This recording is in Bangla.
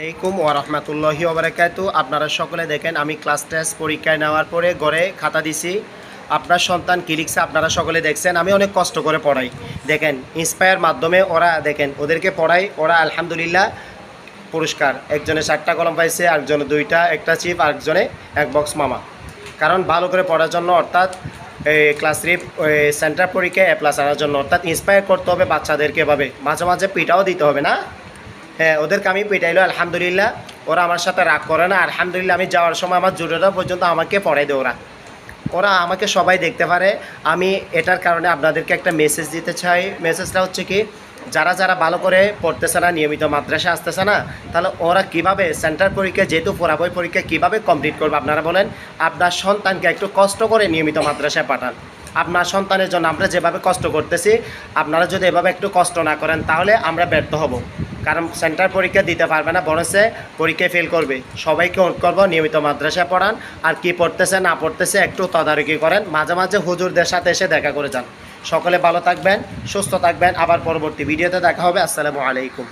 আলাইকুম ওয়া রাহমাতুল্লাহি ওয়া বারাকাতুহু। আপনারা সকলে দেখেন আমি ক্লাস টেস্ট পরীক্ষায় নেওয়ার পরে ঘরে খাতা দিছি। আপনার সন্তান কি লিখছে আপনারা সকলে দেখছেন। আমি অনেক কষ্ট করে পড়াই। দেখেন ইন্সপায়ার মাধ্যমে ওরা দেখেন ওদেরকে পড়াই, ওরা আলহামদুলিল্লাহ পুরস্কার। একজনে 4টা কলম পাইছে, আরেকজনে 2টা, একটা চিপ, আরেকজনে 1 বক্স মামা। কারণ ভালো করে পড়ার জন্য, অর্থাৎ ক্লাস 3 সেন্টার পরীক্ষায় এ প্লাস আনার জন্য, অর্থাৎ ইন্সপায়ার করতে হবে বাচ্চাদেরকে এভাবে। মাঝে মাঝে পিটাও দিতে হবে না। হ্যাঁ, ওদেরকে আমি পিটাইলো আলহামদুলিল্লাহ, ওরা আমার সাথে রাগ করে না আলহামদুলিল্লাহ। আমি যাওয়ার সময় আমার জুটোটা পর্যন্ত আমাকে পড়াই দেয় ওরা। ওরা আমাকে সবাই দেখতে পারে। আমি এটার কারণে আপনাদেরকে একটা মেসেজ দিতে চাই। মেসেজটা হচ্ছে কি, যারা যারা ভালো করে পড়তেছে না, নিয়মিত মাদ্রাসা আসতেছে না, তাহলে ওরা কিভাবে সেন্টার পরীক্ষা, যেহেতু পড়াবই পরীক্ষা কীভাবে কমপ্লিট করবে আপনারা বলেন। আপনার সন্তানকে একটু কষ্ট করে নিয়মিত মাদ্রাসায় পাঠান। আপনার সন্তানের জন্য আমরা যেভাবে কষ্ট করতেছি, আপনারা যদি এভাবে একটু কষ্ট না করেন তাহলে আমরা ব্যর্থ হব। কারণ সেন্টার পরীক্ষা দিতে পারবে না, বরং পরীক্ষায় ফেল করবে। সবাইকে অনুরোধ করবো নিয়মিত মাদ্রাসায় পড়ান, আর কি পড়তেছে না পড়তেছে একটু তদারকি করেন। মাঝে মাঝে হুজুরদের সাথে এসে দেখা করে যান। সকলে ভালো থাকবেন, সুস্থ থাকবেন। আবার পরবর্তী ভিডিওতে দেখা হবে। আসসালামু আলাইকুম।